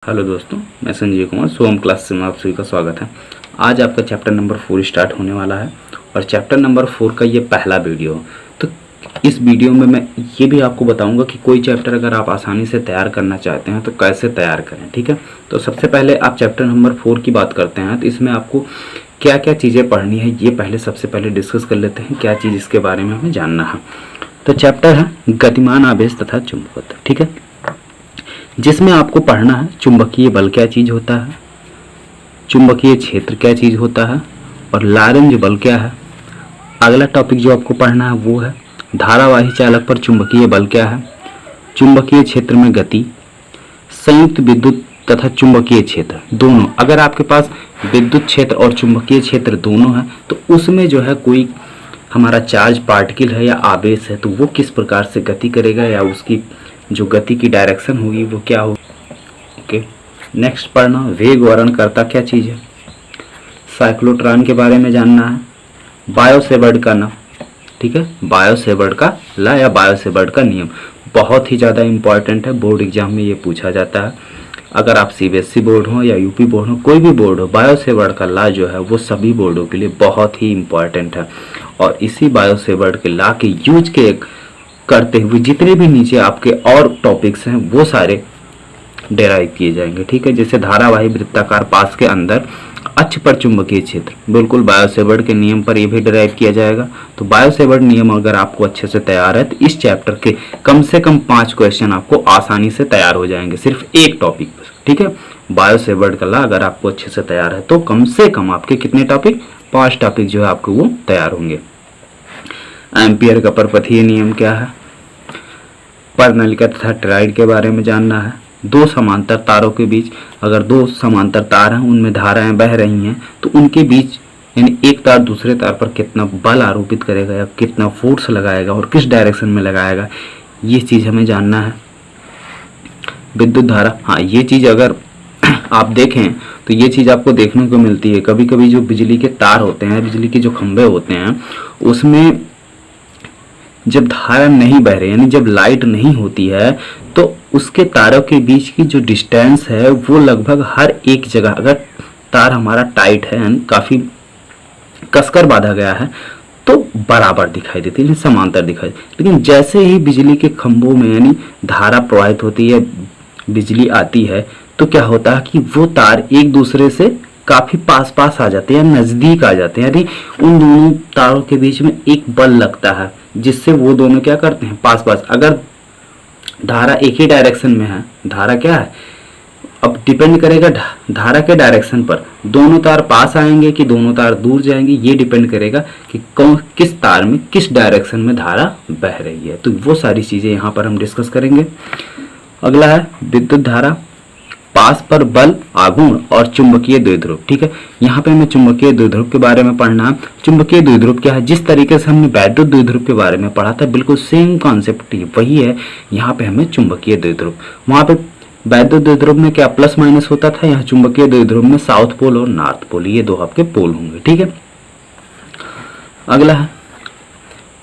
Hello दोस्तों, मैं संजय कुमार सोम class में आप सभी का स्वागत है। आज आपका चैप्टर नंबर 4 स्टार्ट होने वाला है और चैप्टर नंबर 4 का ये पहला वीडियो। तो इस वीडियो में मैं ये भी आपको बताऊंगा कि कोई चैप्टर अगर आप आसानी से तैयार करना चाहते हैं तो कैसे तैयार करें। ठीक है, तो सबसे पहले आप चैप्टर नंबर 4 की बात करते हैं तो इसमें आपको क्या क्या चीज़ें पढ़नी है ये पहले सबसे पहले डिस्कस कर लेते हैं, क्या चीज़ इसके बारे में हमें जानना है। तो चैप्टर है गतिमान आवेश तथा चुंबकत्व। ठीक है, जिसमें आपको पढ़ना है चुंबकीय बल क्या चीज़ होता है, चुंबकीय क्षेत्र क्या चीज़ होता है और लारेंज बल क्या है। अगला टॉपिक जो आपको पढ़ना है वो है धारावाही चालक पर चुंबकीय बल क्या है, चुंबकीय क्षेत्र में गति, संयुक्त विद्युत तथा चुंबकीय क्षेत्र दोनों। अगर आपके पास विद्युत क्षेत्र और चुंबकीय क्षेत्र दोनों है तो उसमें जो है कोई हमारा चार्ज पार्टिकल है या आवेश है तो वो किस प्रकार से गति करेगा या उसकी जो गति की डायरेक्शन होगी वो क्या होगी। ओके, नेक्स्ट पढ़ना वेग वर्णन करता क्या चीज़ है, साइक्लोट्रॉन के बारे में जानना है, बायो-सेवर्ट का ना, ठीक है, बायो-सेवर्ट का ला या बायो-सेवर्ट का नियम बहुत ही ज़्यादा इम्पॉर्टेंट है, बोर्ड एग्जाम में ये पूछा जाता है। अगर आप सीबीएसई बोर्ड हो या यूपी बोर्ड हो, कोई भी बोर्ड हो, बायो-सेवर्ट का ला जो है वो सभी बोर्डों के लिए बहुत ही इम्पॉर्टेंट है। और इसी बायो-सेवर्ट के ला के यूज के करते हुए जितने भी नीचे आपके और टॉपिक्स हैं वो सारे डेराइव किए जाएंगे। ठीक है, जैसे धारावाही वृत्ताकार पास के अंदर अक्ष पर चुंबकीय क्षेत्र, बिल्कुल बायो-सेवर्ट के नियम पर ये भी डेराइव किया जाएगा। तो बायो-सेवर्ट नियम अगर आपको अच्छे से तैयार है तो इस चैप्टर के कम से कम 5 क्वेश्चन आपको आसानी से तैयार हो जाएंगे सिर्फ एक टॉपिक पर। ठीक है, बायो-सेवर्ट का ला अगर आपको अच्छे से तैयार है तो कम से कम आपके कितने टॉपिक, 5 टॉपिक जो है आपको वो तैयार होंगे। एम्पियर का परपथीय नियम क्या है, परनलिका तथा टॉरॉइड के बारे में जानना है। दो समांतर तारों के बीच अगर दो समांतर तार हैं उनमें धाराएं बह रही हैं तो उनके बीच यानी एक तार दूसरे तार पर कितना बल आरोपित करेगा या कितना फोर्स लगाएगा और किस डायरेक्शन में लगाएगा, ये चीज़ हमें जानना है। विद्युत धारा, हाँ ये चीज़ अगर आप देखें तो ये चीज़ आपको देखने को मिलती है। कभी कभी जो बिजली के तार होते हैं, बिजली के जो खंभे होते हैं उसमें जब धारा नहीं बह रही यानी जब लाइट नहीं होती है तो उसके तारों के बीच की जो डिस्टेंस है वो लगभग हर एक जगह, अगर तार हमारा टाइट है यानी काफ़ी कसकर बांधा गया है तो बराबर दिखाई देती है, समांतर दिखाई देती। लेकिन जैसे ही बिजली के खंभों में यानी धारा प्रवाहित होती है, बिजली आती है तो क्या होता है कि वो तार एक दूसरे से काफ़ी पास पास आ जाते हैं, नज़दीक आ जाते हैं, यानी उन दोनों तारों के बीच में एक बल लगता है जिससे वो दोनों क्या करते हैं, पास पास। अगर धारा एक ही डायरेक्शन में है, धारा क्या है, अब डिपेंड करेगा धारा के डायरेक्शन पर, दोनों तार पास आएंगे कि दोनों तार दूर जाएंगे, ये डिपेंड करेगा कि कौन किस तार में किस डायरेक्शन में धारा बह रही है। तो वो सारी चीज़ें यहाँ पर हम डिस्कस करेंगे। अगला है विद्युत धारा, पास पर बल, आघूर्ण और चुंबकीय द्विध्रुव। ठीक है, यहाँ पे हमें चुंबकीय द्विध्रुव के बारे में पढ़ना है। चुंबकीय द्विध्रुव क्या है, जिस तरीके से हमने वैद्युत द्विध्रुव के बारे में पढ़ा था बिल्कुल सेम कॉन्सेप्ट वही है। यहाँ पे हमें चुंबकीय द्विध्रुव, वहाँ पे वैद्युत द्विध्रुव में क्या प्लस माइनस होता था, यहाँ चुंबकीय द्विध्रुव में साउथ पोल और नॉर्थ पोल ये दो आपके पोल होंगे। ठीक है, अगला है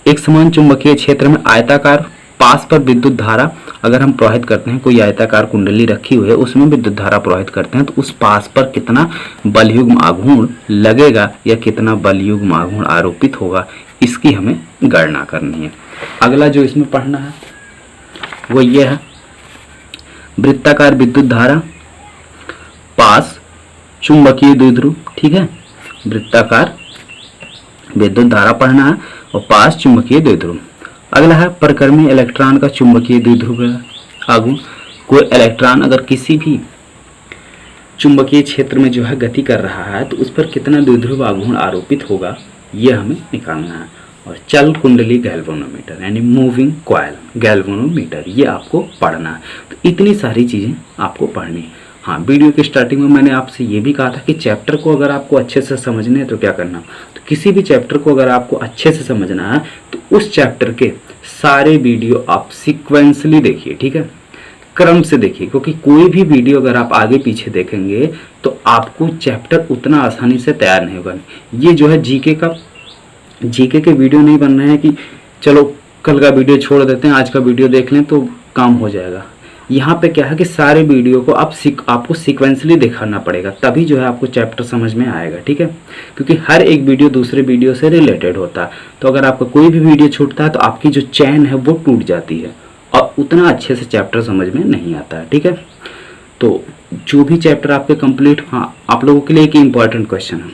एक समान चुंबकीय क्षेत्र में आयताकार पास पर विद्युत धारा अगर हम प्रवाहित करते हैं, कोई आयताकार कुंडली रखी हुई है उसमें विद्युत धारा प्रवाहित करते हैं तो उस पास पर कितना बलयुग्म आघूर्ण लगेगा या कितना बलयुग्म आघूर्ण आरोपित होगा, इसकी हमें गणना करनी है। अगला जो इसमें पढ़ना है वो ये है वृत्ताकार विद्युत धारा, पास चुंबकीय द्विध्रुव। ठीक है, वृत्ताकार विद्युत धारा पढ़ना है और पास चुंबकीय द्विध्रुव। अगला है परक्रमी इलेक्ट्रॉन का चुंबकीय द्विध्रुव आघूर्ण। कोई इलेक्ट्रॉन अगर किसी भी चुंबकीय क्षेत्र में जो है गति कर रहा है तो उस पर कितना द्विध्रुव आघूर्ण आरोपित होगा ये हमें निकालना है। और चल कुंडली गैल्वेनोमीटर यानी मूविंग कॉइल गैल्वेनोमीटर ये आपको पढ़ना है। तो इतनी सारी चीज़ें आपको पढ़नी है। हाँ, वीडियो के स्टार्टिंग में मैंने आपसे ये भी कहा था कि चैप्टर को अगर आपको अच्छे से समझना है तो क्या करना, तो किसी भी चैप्टर को अगर आपको अच्छे से समझना है तो उस चैप्टर के सारे वीडियो आप सीक्वेंसली देखिए। ठीक है, क्रम से देखिए, क्योंकि कोई भी वीडियो अगर आप आगे पीछे देखेंगे तो आपको चैप्टर उतना आसानी से तैयार नहीं होगा। ये जो है जीके के वीडियो नहीं बन रहे हैं कि चलो कल का वीडियो छोड़ देते हैं आज का वीडियो देख लें तो काम हो जाएगा। यहाँ पे क्या है कि सारे वीडियो को आपको सीक्वेंसली दिखाना पड़ेगा, तभी जो है आपको चैप्टर समझ में आएगा, ठीक है। क्योंकि हर एक वीडियो दूसरे वीडियो से रिलेटेड होता है, तो अगर आपका कोई भी वीडियो छूटता है तो आपकी जो चैन है वो टूट जाती है और उतना अच्छे से चैप्टर समझ में नहीं आता है, ठीक है। तो जो भी चैप्टर आपके कंप्लीट, हाँ आप लोगों के लिए एक इम्पॉर्टेंट क्वेश्चन है,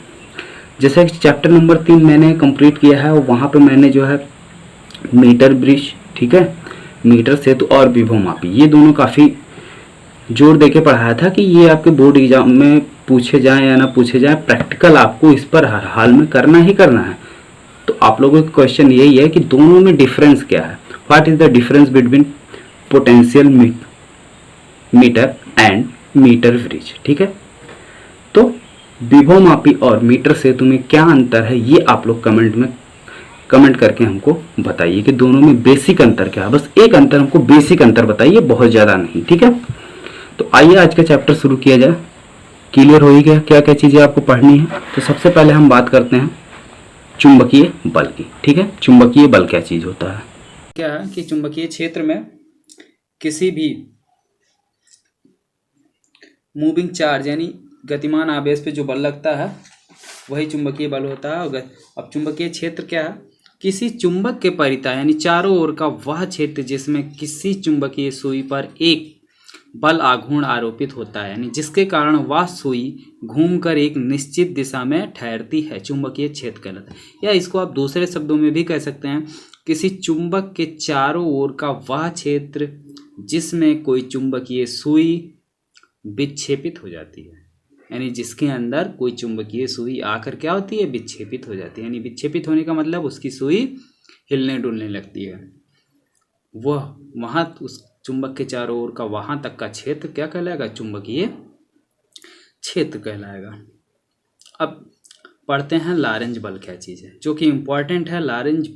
जैसे कि चैप्टर नंबर 3 मैंने कंप्लीट किया है और वहाँ पे मैंने जो है मीटर ब्रिज, ठीक है, मीटर सेतु और विभव मापी, ये दोनों काफ़ी जोर देके पढ़ाया था कि ये आपके बोर्ड एग्जाम में पूछे जाएं या ना पूछे जाएं, प्रैक्टिकल आपको इस पर हर हाल में करना ही करना है। तो आप लोगों का क्वेश्चन यही है कि दोनों में डिफरेंस क्या है, what is the difference between potential meter and meter bridge, ठीक है। तो विभव मापी और मीटर सेतु में क्या अंतर है, ये आप लोग कमेंट करके हमको बताइए कि दोनों में बेसिक अंतर क्या है। बस एक अंतर हमको बेसिक अंतर बताइए, बहुत ज़्यादा नहीं, ठीक है। तो आइए आज का चैप्टर शुरू किया जाए। क्लियर हो ही गया क्या क्या चीज़ें आपको पढ़नी है। तो सबसे पहले हम बात करते हैं चुंबकीय बल की, ठीक है। चुंबकीय बल क्या चीज़ होता है? क्या है कि चुंबकीय क्षेत्र में किसी भी मूविंग चार्ज यानी गतिमान आवेश पे जो बल लगता है वही चुंबकीय बल होता है। अब चुंबकीय क्षेत्र क्या है? किसी चुंबक के परितः यानी चारों ओर का वह क्षेत्र जिसमें किसी चुंबकीय सुई पर एक बल आघूर्ण आरोपित होता है, यानी जिसके कारण वह सुई घूमकर एक निश्चित दिशा में ठहरती है, चुंबकीय क्षेत्र कहलाता है। या इसको आप दूसरे शब्दों में भी कह सकते हैं, किसी चुंबक के चारों ओर का वह क्षेत्र जिसमें कोई चुंबकीय सुई विक्षेपित हो जाती है, यानी जिसके अंदर कोई चुंबकीय सुई आकर क्या होती है? विक्षेपित हो जाती है। यानी विक्षेपित होने का मतलब उसकी सुई हिलने डुलने लगती है। वह वहाँ उस चुंबक के चारों ओर का वहाँ तक का क्षेत्र क्या कहलाएगा? चुंबकीय क्षेत्र कहलाएगा। अब पढ़ते हैं लारेंज बल क्या चीज़ है, जो कि इम्पॉर्टेंट है। लारेंज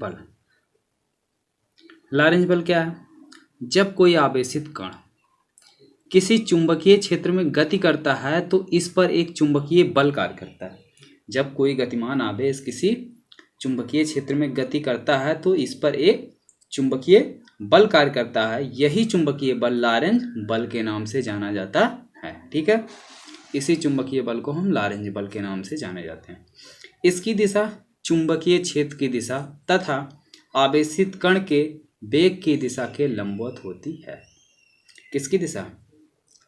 बल क्या है? जब कोई आवेशित कण किसी चुंबकीय क्षेत्र में गति करता है तो इस पर एक चुंबकीय बल कार्य करता है। जब कोई गतिमान आवेश किसी चुंबकीय क्षेत्र में गति करता है तो इस पर एक चुंबकीय बल कार्य करता है। यही चुंबकीय बल लारेंज बल के नाम से जाना जाता है, ठीक है। इसी चुंबकीय बल को हम लारेंज बल के नाम से जाने जाते हैं। इसकी दिशा चुंबकीय क्षेत्र की दिशा तथा आवेशित कण के वेग की दिशा के लंबवत होती है। किसकी दिशा?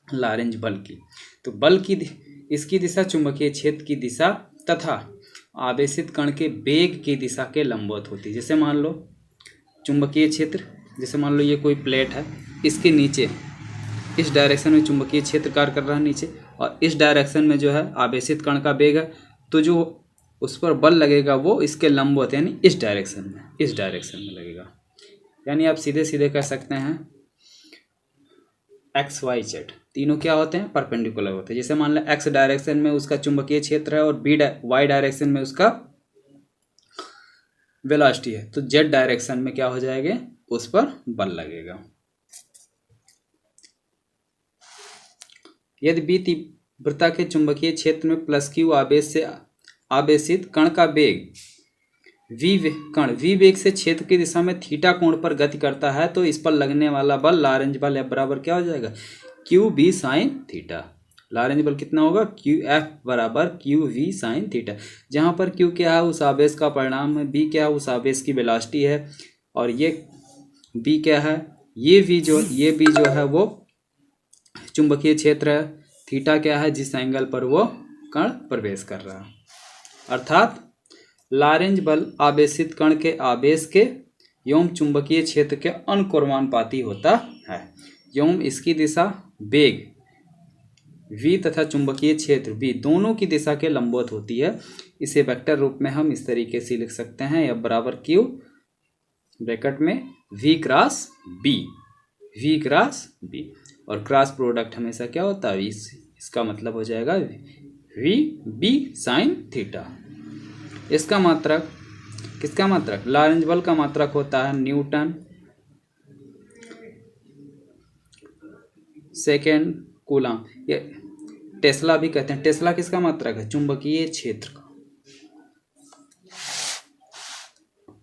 लारेंज बल की। तो बल की इसकी दिशा चुंबकीय क्षेत्र की दिशा तथा आवेशित कण के वेग की दिशा के लंबवत होती है। जैसे मान लो चुंबकीय क्षेत्र, जैसे मान लो ये कोई प्लेट है, इसके नीचे इस डायरेक्शन में चुंबकीय क्षेत्र कार्य कर रहा है नीचे, और इस डायरेक्शन में जो है आवेशित कण का वेग है, तो जो उस पर बल लगेगा वो इसके लंबवत यानी इस डायरेक्शन में लगेगा। यानी आप सीधे सीधे कह सकते हैं एक्स वाई जेड तीनों क्या होते हैं? परपेंडिकुलर होते हैं। जैसे मान लो एक्स डायरेक्शन में उसका चुंबकीय क्षेत्र है और वाई डायरेक्शन में उसका वेलोसिटी है, तो जेड डायरेक्शन में क्या हो जाएगा? उस पर बल लगेगा। यदि बी तीव्रता के चुंबकीय क्षेत्र में प्लस क्यू आवेश से आवेशित कण का वेग वी वेग से क्षेत्र की दिशा में थीटा कोण पर गति करता है तो इस पर लगने वाला बल लारेंज बल F बराबर क्या हो जाएगा? Q B sine theta. Lorentz बल कितना होगा? क्यू एफ बराबर क्यू वी साइन थीटा। जहाँ पर क्यू क्या है? उस आवेश का परिणाम है। बी क्या है? उस आवेश की वेलोसिटी है। और ये बी क्या है? ये बी जो है वो चुंबकीय क्षेत्र है। थीटा क्या है? जिस एंगल पर वो कण प्रवेश कर रहा है। अर्थात लारेंज बल आवेशित कण के आवेश के एवं चुंबकीय क्षेत्र के अनुक्रमानुपाती होता है एवं इसकी दिशा वेग v तथा चुंबकीय क्षेत्र v दोनों की दिशा के लंबवत होती है। इसे वेक्टर रूप में हम इस तरीके से लिख सकते हैं, F बराबर Q ब्रैकेट में v क्रॉस b, और क्रॉस प्रोडक्ट हमेशा क्या होता है? इसका मतलब हो जाएगा v b साइन थीटा। इसका मात्रक, किसका मात्रक? लारेंज बल का मात्रक होता है न्यूटन सेकेंड कूलम, ये टेस्ला भी कहते हैं। टेस्ला किसका मात्रक है? चुंबकीय क्षेत्र का।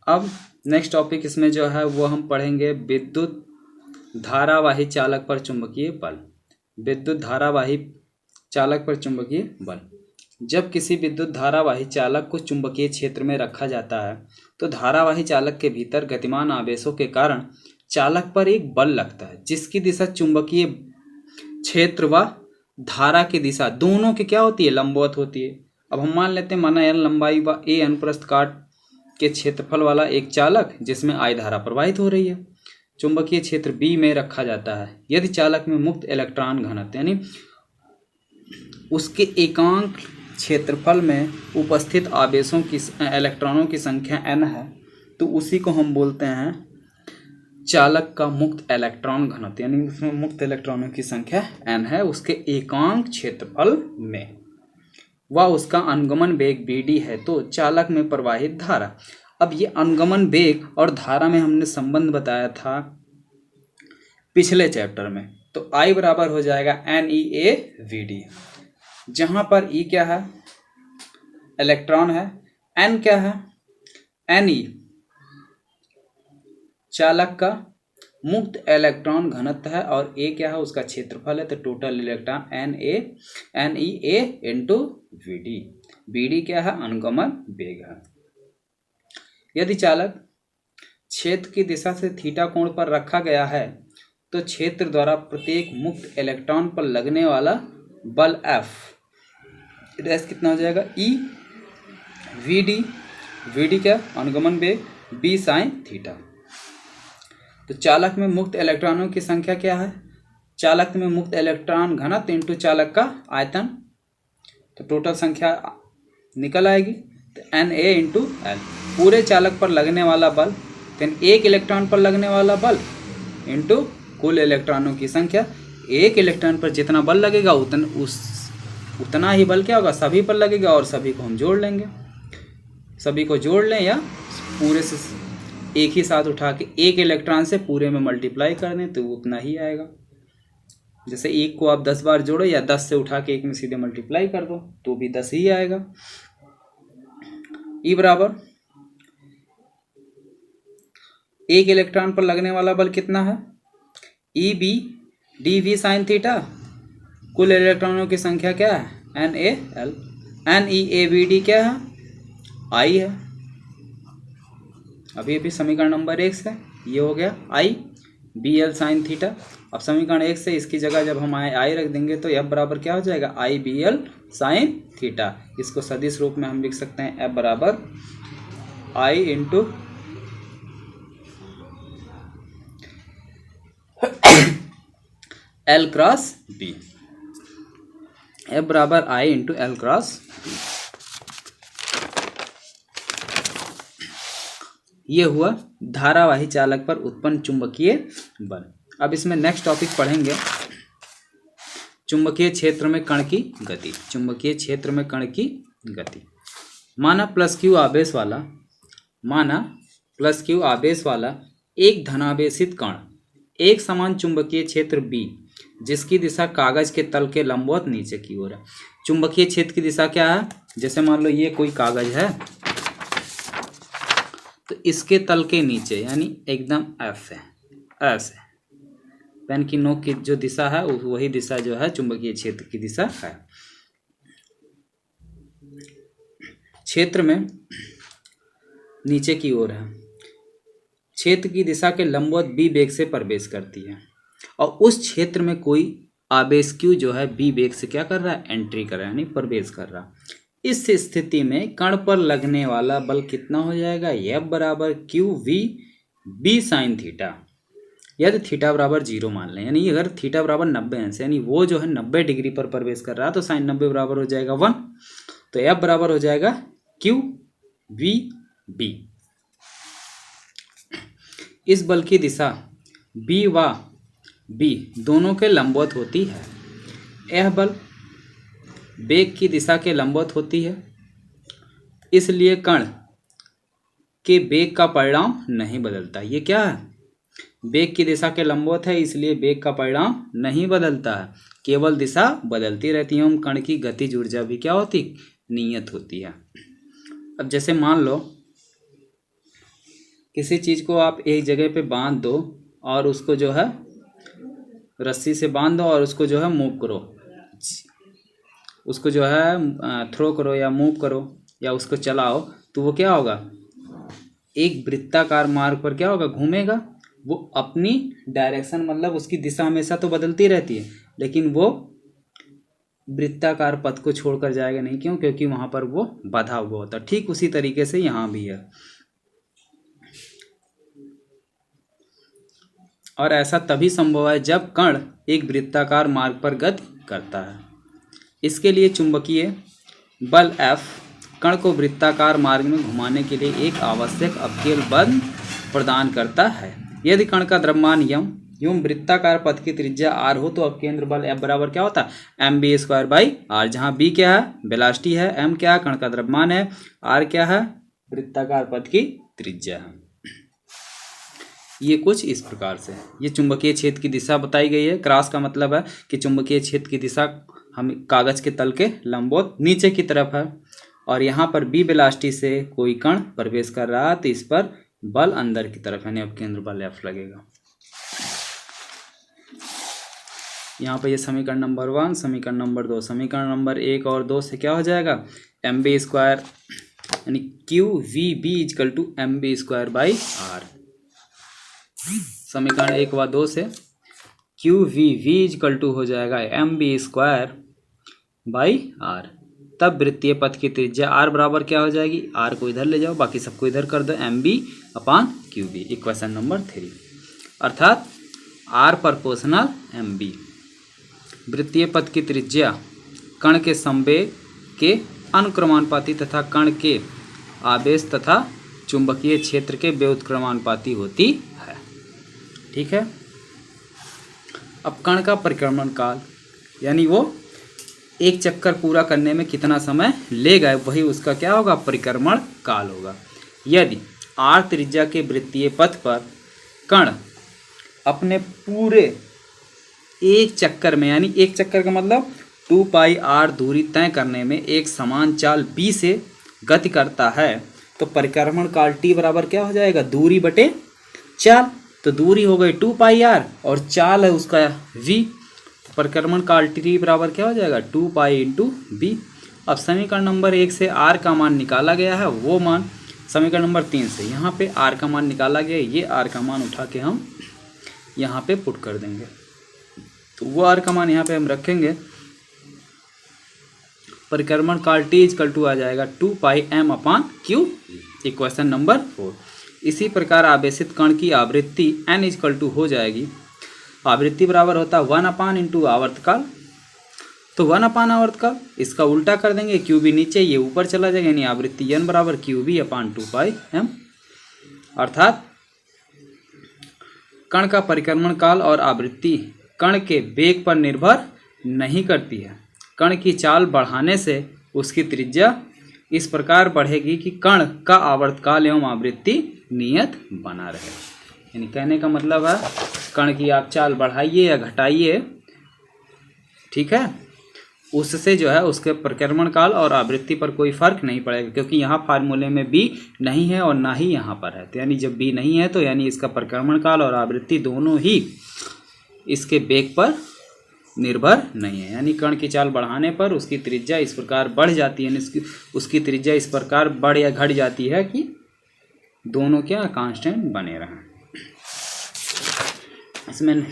अब नेक्स्ट टॉपिक इसमें जो है वो हम पढ़ेंगे विद्युत धारावाही चालक पर चुंबकीय बल। विद्युत धारावाही चालक पर चुंबकीय बल। जब किसी विद्युत धारावाही चालक को चुंबकीय क्षेत्र में रखा जाता है तो धारावाही चालक के भीतर गतिमान आवेशों के कारण चालक पर एक बल लगता है जिसकी दिशा चुंबकीय क्षेत्र व धारा की दिशा दोनों की क्या होती है, लंबवत होती है। अब हम मान लेते हैं माना एल लंबाई व ए अनुप्रस्थ काट के क्षेत्रफल वाला एक चालक जिसमें आई धारा प्रवाहित हो रही है चुंबकीय क्षेत्र बी में रखा जाता है। यदि चालक में मुक्त इलेक्ट्रॉन घनत्व यानी उसके एकांक क्षेत्रफल में उपस्थित आवेशों की इलेक्ट्रॉनों की संख्या n है तो उसी को हम बोलते हैं चालक का मुक्त इलेक्ट्रॉन घनत्व, यानी उसमें मुक्त इलेक्ट्रॉनों की संख्या n है उसके एकांक क्षेत्रफल में, व उसका अनुगमन वेग bd है तो चालक में प्रवाहित धारा। अब ये अनुगमन वेग और धारा में हमने संबंध बताया था पिछले चैप्टर में, तो I बराबर हो जाएगा NeAVD, जहां पर E क्या है, इलेक्ट्रॉन है, N क्या है, Ne चालक का मुक्त इलेक्ट्रॉन घनत्व है और A क्या है, उसका क्षेत्रफल है, तो total electron NeA into VD। BD क्या है, अनुगमन वेग है। यदि चालक क्षेत्र की दिशा से थीटा कोण पर रखा गया है तो क्षेत्र द्वारा प्रत्येक मुक्त इलेक्ट्रॉन पर लगने वाला बल F डैश कितना हो जाएगा, E VD क्या, अनुगमन वेग B साइन थीटा। तो चालक में मुक्त इलेक्ट्रॉनों की संख्या क्या है, चालक में मुक्त इलेक्ट्रॉन घनत्व इंटू चालक का आयतन, तो टोटल संख्या निकल आएगी, तो Na इंटू एल। पूरे चालक पर लगने वाला बल, तो एक इलेक्ट्रॉन पर लगने वाला बल इंटू कुल इलेक्ट्रॉनों की संख्या। एक इलेक्ट्रॉन पर जितना बल लगेगा उतना ही बल क्या होगा, सभी पर लगेगा, और सभी को हम जोड़ लेंगे, सभी को जोड़ लें या पूरे से एक ही साथ उठा के एक इलेक्ट्रॉन से पूरे में मल्टीप्लाई कर दें तो उतना ही आएगा। जैसे एक को आप 10 बार जोड़ो या 10 से उठा के एक में सीधे मल्टीप्लाई कर दो तो भी 10 ही आएगा। E बराबर एक इलेक्ट्रॉन पर लगने वाला बल कितना है, EB dV साइन थीटा, कुल इलेक्ट्रॉनों की संख्या क्या है, NaL, NeAVD क्या है, I है, अभी समीकरण नंबर 1 से ये हो गया I BL साइन थीटा। अब समीकरण 1 से इसकी जगह जब हम I रख देंगे तो F बराबर क्या हो जाएगा, I BL साइन थीटा। इसको सदिश रूप में हम लिख सकते हैं F बराबर I into L cross B, F बराबर I into L cross B। ये हुआ धारावाही चालक पर उत्पन्न चुंबकीय बल। अब इसमें नेक्स्ट टॉपिक पढ़ेंगे चुंबकीय क्षेत्र में कण की गति। चुंबकीय क्षेत्र में कण की गति, माना प्लस क्यू आवेश वाला एक धनावेशित कण एक समान चुंबकीय क्षेत्र B जिसकी दिशा कागज के तल के लंबवत नीचे की ओर है। चुंबकीय क्षेत्र की दिशा क्या है, जैसे मान लो ये कोई कागज है तो इसके तल के नीचे यानी एकदम F है, ऐसे पेन की नोक की जो दिशा है वही दिशा जो है चुंबकीय क्षेत्र की दिशा है। क्षेत्र में नीचे की ओर है, क्षेत्र की दिशा के लंबवत B वेग से प्रवेश करती है और उस क्षेत्र में कोई आवेश Q जो है B वेग से क्या कर रहा है, एंट्री कर रहा है यानी प्रवेश कर रहा है। इस स्थिति में कण पर लगने वाला बल कितना हो जाएगा, F बराबर QV B साइन थीटा। यदि थीटा बराबर 0 मान लें, यानी अगर थीटा बराबर 90 अंश यानी वो जो है 90 डिग्री पर प्रवेश कर रहा है तो साइन 90 बराबर हो जाएगा 1, तो F बराबर हो जाएगा QVB। इस बल की दिशा B व B दोनों के लंबवत होती है। यह बल वेग की दिशा के लंबवत होती है, इसलिए कण के वेग का परिणाम नहीं बदलता। ये क्या है, वेग की दिशा के लंबवत है इसलिए वेग का परिणाम नहीं बदलता है, केवल दिशा बदलती रहती है। कण की गतिज ऊर्जा भी क्या होती, नियत होती है। अब जैसे मान लो किसी चीज को आप एक जगह पे बांध दो और उसको जो है रस्सी से बांध दो और उसको जो है मूव करो, उसको जो है थ्रो करो या मूव करो या उसको चलाओ, तो वो क्या होगा, एक वृत्ताकार मार्ग पर क्या होगा, घूमेगा। वो अपनी डायरेक्शन मतलब उसकी दिशा हमेशा तो बदलती रहती है, लेकिन वो वृत्ताकार पथ को छोड़कर जाएगा नहीं। क्यों? क्योंकि वहां पर वो बाधा हुआ होता है। ठीक उसी तरीके से यहाँ भी है। और ऐसा तभी संभव है जब कण एक वृत्ताकार मार्ग पर गति करता है। इसके लिए चुंबकीय बल F कण को वृत्ताकार मार्ग में घुमाने के लिए एक आवश्यक अवकीय बल प्रदान करता है। यदि कण का द्रव्यमान एवं वृत्ताकार पथ की त्रिज्या r हो तो अपकेंद्र बल F बराबर क्या होता है, mv²/r, जहाँ b क्या है, वेलोसिटी है, m क्या है, कण का द्रव्यमान है, r क्या है, वृत्ताकार पथ की त्रिज्या है। ये कुछ इस प्रकार से ये चुंबकीय क्षेत्र की दिशा बताई गई है। क्रॉस का मतलब है कि चुंबकीय क्षेत्र की दिशा हम कागज के तल के लंबवत नीचे की तरफ है, और यहाँ पर बी वेलोसिटी से कोई कण प्रवेश कर रहा है तो इस पर बल अंदर की तरफ यानी अपकेंद्र बल F लगेगा। यहाँ पर ये समीकरण नंबर 1, समीकरण नंबर 2, समीकरण नंबर 1 और 2 से क्या हो जाएगा, mv² यानी QVB = mv²/r। समीकरण 1 व 2 से QVV हो जाएगा mv²/r। तब वृत्तीय पथ की त्रिज्या r बराबर क्या हो जाएगी, r को इधर ले जाओ, बाकी सबको इधर कर दो, mv/qb। इक्वेशन नंबर 3, अर्थात r प्रोपोर्शनल mv। वृत्तीय पथ की त्रिज्या कण के संवेग के अनुक्रमानुपाती तथा कण के आवेश तथा चुंबकीय क्षेत्र के व्युत्क्रमानुपाती होती है। ठीक है। अब कण का परिक्रमण काल यानी वो एक चक्कर पूरा करने में कितना समय लेगा, वही उसका क्या होगा, परिक्रमण काल होगा। यदि r त्रिज्या के वृत्तीय पथ पर कण अपने पूरे एक चक्कर में, यानी एक चक्कर का मतलब 2πr दूरी तय करने में एक समान चाल b से गति करता है, तो परिक्रमण काल t बराबर क्या हो जाएगा, दूरी बटे चाल। तो दूरी हो गई 2πr और चाल है उसका v, परिक्रमण काल t बराबर क्या हो जाएगा, 2π × b। अब समीकरण नंबर 1 से r का मान निकाला गया है, वो मान समीकरण नंबर 3 से यहाँ पे r का मान निकाला गया, ये r का मान उठा के हम यहाँ पे पुट कर देंगे, तो वो r का मान यहाँ पे हम रखेंगे। परिक्रमण काल t = आ जाएगा 2πm/q, इक्वेशन नंबर 4। इसी प्रकार आवेशित कण की आवृत्ति n = हो जाएगी, आवृत्ति बराबर होता है 1 × आवर्तकाल, तो 1 आवर्तकाल, इसका उल्टा कर देंगे, QB नीचे ये ऊपर चला जाएगा, यानी आवृत्ति n बराबर QB/2πm। अर्थात कण का परिक्रमण काल और आवृत्ति कण के वेग पर निर्भर नहीं करती है। कण की चाल बढ़ाने से उसकी त्रिज्या इस प्रकार बढ़ेगी कि कण का आवर्तकाल एवं आवृत्ति नियत बना रहे। यानी कहने का मतलब है कण की आप चाल बढ़ाइए या घटाइए, ठीक है, उससे जो है उसके परिक्रमण काल और आवृत्ति पर कोई फर्क नहीं पड़ेगा, क्योंकि यहाँ फार्मूले में b नहीं है और ना ही यहाँ पर है। तो यानी जब b नहीं है तो यानी इसका परिक्रमण काल और आवृत्ति दोनों ही इसके वेग पर निर्भर नहीं है। यानी कण की चाल बढ़ाने पर उसकी त्रिज्या इस प्रकार बढ़ जाती है, यानी उसकी त्रिज्या इस प्रकार बढ़ या घट जाती है कि दोनों क्या कांस्टेंट बने रहें। इसमें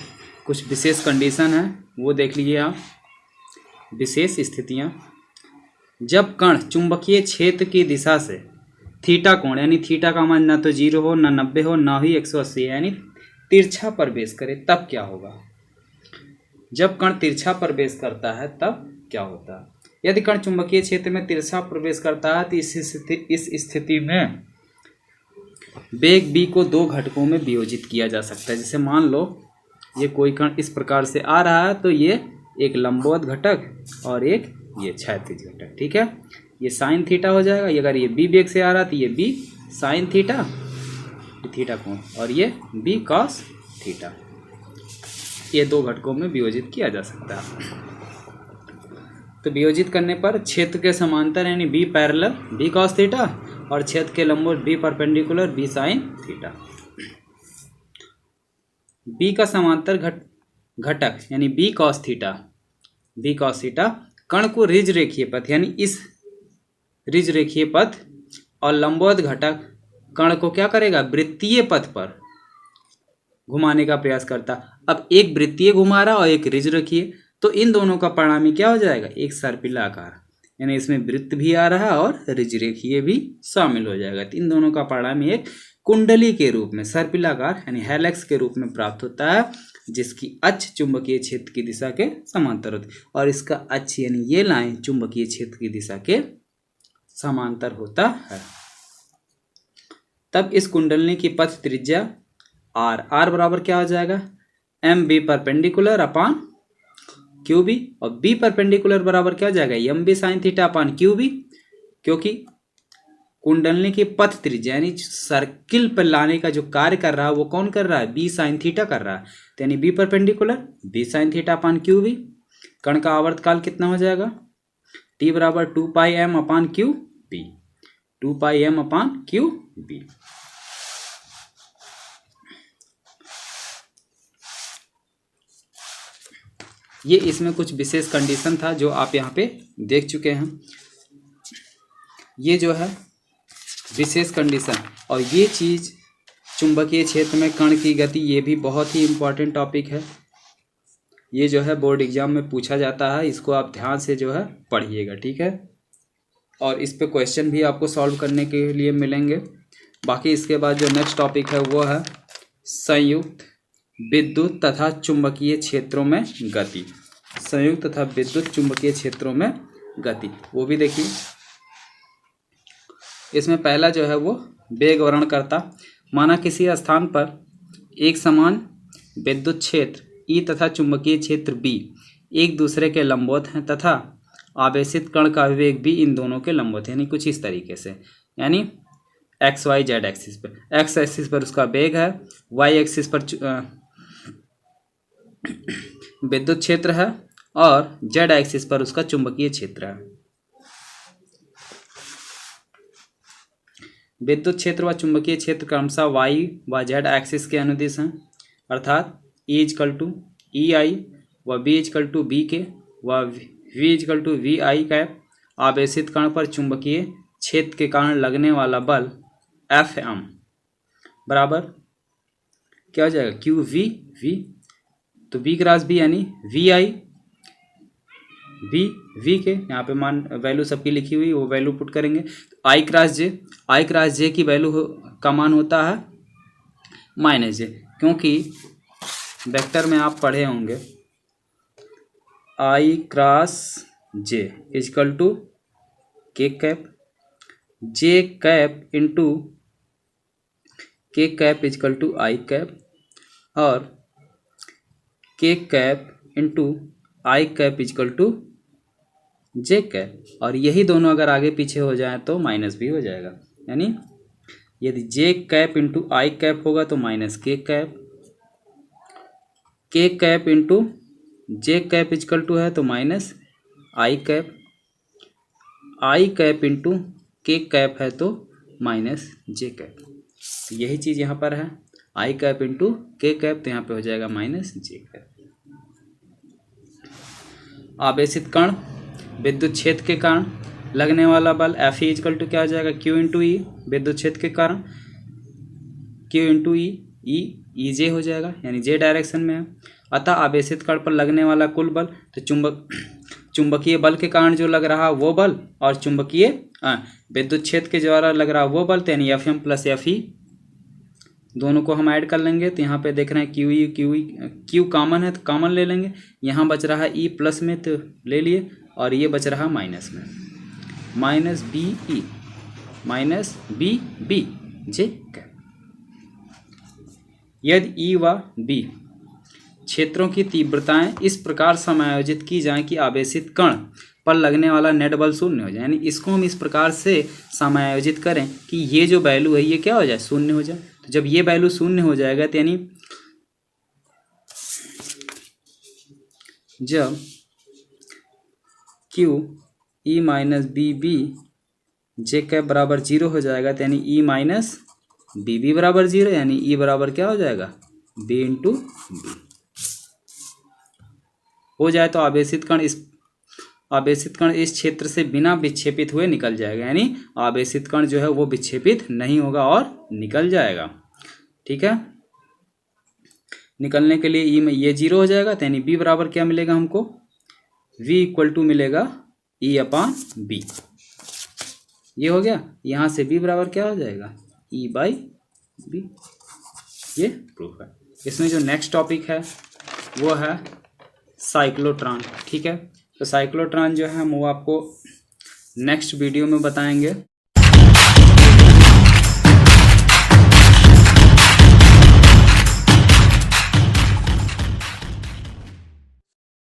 कुछ विशेष कंडीशन है, वो देख लीजिए आप। विशेष स्थितियां, जब कण चुंबकीय क्षेत्र की दिशा से थीटा कोण, यानी थीटा का मान ना तो 0 हो, ना 90 हो, ना ही 180, यानी तिरछा प्रवेश करे, तब क्या होगा। जब कण तिरछा प्रवेश करता है तब क्या होता है। यदि कण चुंबकीय क्षेत्र में तिरछा प्रवेश करता है तो इस स्थिति में वेग b को दो घटकों में वियोजित किया जा सकता है। जैसे मान लो ये कोई कण इस प्रकार से आ रहा है, तो ये एक लंबवत घटक और एक ये क्षैतिज घटक, ठीक है, ये साइन थीटा हो जाएगा। अगर ये b वेग से आ रहा है तो ये b साइन थीटा, थीटा कोण, और ये b कॉस थीटा, ये दो घटकों में वियोजित किया जा सकता है। तो वियोजित करने पर क्षेत्र के समांतर यानी b parallel b cos theta और क्षेत्र के लंबवत b perpendicular b sine theta. b का समांतर घटक यानी बी कॉस थीटा कण को रिज रेखीय पथ यानी इस रिज रेखीय पथ और लंबवत घटक कण को क्या करेगा, वृत्तीय पथ पर घुमाने का प्रयास करता। अब एक वृत्तीय घुमा रहा और एक रिज रेखीय, तो इन दोनों का परिणामी क्या हो जाएगा, एक सर्पिला आकार, यानी इसमें वृत्त भी आ रहा है और रिज रेखीय भी शामिल हो जाएगा। तो इन दोनों का परिणामी एक कुंडली के रूप में सर्पिलाकार यानी हेलेक्स के रूप में प्राप्त होता है, जिसकी अक्ष चुंबकीय क्षेत्र की दिशा के समांतर होती है और इसका अक्ष यानी ये लाइन चुंबकीय क्षेत्र की दिशा के समांतर होता है। तब इस कुंडलनी की पथ त्रिज्या r बराबर क्या हो जाएगा, M B perpendicular upon Q B, और बी परपेंडिकुलर बराबर क्या हो जाएगा, M B sine theta upon Q B, क्योंकि कुंडलनी की पथ त्रिज्या यानी सर्किल पर लाने का जो कार्य कर रहा है वो कौन कर रहा है, बी साइन थीटा कर रहा है, तो यानी B perpendicular B sine theta upon Q B. कण का आवर्तकाल कितना हो जाएगा, टी बराबर 2 pi M upon Q B, 2 pi M upon Q B. ये इसमें कुछ विशेष कंडीशन था जो आप यहाँ पे देख चुके हैं। ये जो है विशेष कंडीशन, और ये चीज़ चुंबकीय क्षेत्र में कण की गति, ये भी बहुत ही इम्पोर्टेंट टॉपिक है। ये जो है बोर्ड एग्जाम में पूछा जाता है, इसको आप ध्यान से जो है पढ़िएगा, ठीक है। और इस पे क्वेश्चन भी आपको सॉल्व करने के लिए मिलेंगे। बाकी इसके बाद जो नेक्स्ट टॉपिक है वो है संयुक्त विद्युत तथा चुंबकीय क्षेत्रों में गति, संयुक्त तथा विद्युत चुंबकीय क्षेत्रों में गति, वो भी देखिए। इसमें पहला जो है वो वेग वर्णन करता। माना किसी स्थान पर एक समान विद्युत क्षेत्र ई तथा चुंबकीय क्षेत्र बी एक दूसरे के लंबवत हैं तथा आवेशित कण का वेग भी इन दोनों के लंबवत है, यानी कुछ इस तरीके से, यानी एक्स वाई जेड एक्सिस पर, एक्स एक्सिस पर उसका वेग है, वाई एक्सिस पर विद्युत क्षेत्र है और जेड एक्सिस पर उसका चुंबकीय क्षेत्र है। विद्युत क्षेत्र व चुंबकीय क्षेत्र क्रमशः वाई व जेड एक्सिस के अनुदिश हैं, अर्थात E is equal to E I व B is equal to B K व V is equal to V I cap. आवेशित कण पर चुंबकीय क्षेत्र के कारण लगने वाला बल Fm बराबर क्या हो जाएगा, क्यू वी वी, तो B क्रॉस B यानी वी आई वी के, यहाँ पे मान वैल्यू सबकी लिखी हुई वो वैल्यू पुट करेंगे। आई क्रॉस जे की वैल्यू का मान होता है माइनस जे, क्योंकि वेक्टर में आप पढ़े होंगे I cross J is equal to K cap, J cap into K cap is equal to I cap और K cap into I cap is equal to J cap, और यही दोनों अगर आगे पीछे हो जाए तो माइनस भी हो जाएगा, यानी यदि J cap into I cap होगा तो minus K cap into J cap is equal to है तो minus I cap into K cap है तो माइनस जे कैप। यही चीज़ यहाँ पर है, आई कैप इंटू के कैप, तो यहाँ पे हो जाएगा माइनस जे कैप। आवेशित कण विद्युत क्षेत्र के कारण लगने वाला बल एफ ई इजकल टू क्या हो जाएगा, क्यू इंटू ई, विद्युत क्षेत्र के कारण क्यू इंटू ई जे हो जाएगा, यानी जे डायरेक्शन में है। अतः आवेशित कण पर लगने वाला कुल बल, तो चुंबकीय बल के कारण जो लग रहा वो बल और चुंबकीय विद्युत क्षेत्र के द्वारा लग रहा वो बल, तो यानी F M plus F E, दोनों को हम ऐड कर लेंगे। तो यहाँ पे देख रहे हैं क्यू कॉमन है तो कॉमन ले लेंगे, यहाँ बच रहा है ई प्लस में तो ले लिए, और ये बच रहा माइनस में, minus B B J cap. यदि ई व बी क्षेत्रों की तीव्रताएं इस प्रकार समायोजित की जाएं कि आवेशित कण पर लगने वाला नेट बल शून्य हो जाए, यानी इसको हम इस प्रकार से समायोजित करें कि ये जो वैल्यू है ये क्या हो जाए, शून्य हो जाए। तो जब ये वैल्यू शून्य हो जाएगा तो यानी जब Q E minus B B J cap बराबर 0 हो जाएगा, तो यानी ई माइनस बी बी बराबर 0, यानी ई बराबर क्या हो जाएगा, बी इंटू बी। हो जाए तो आवेशित कण इस क्षेत्र से बिना विक्षेपित हुए निकल जाएगा, यानी आवेशित कण जो है वो विक्षेपित नहीं होगा और निकल जाएगा। ठीक है, निकलने के लिए ई में ये 0 हो जाएगा, तो यानी बी बराबर क्या मिलेगा हमको, v इक्वल टू मिलेगा E अपान बी। ये हो गया, यहाँ से b बराबर क्या हो जाएगा, E बाई बी। ये प्रूफ है। इसमें जो नेक्स्ट टॉपिक है वो है साइक्लोट्रॉन। ठीक है, तो साइक्लोट्रॉन जो है हम वो आपको नेक्स्ट वीडियो में बताएंगे।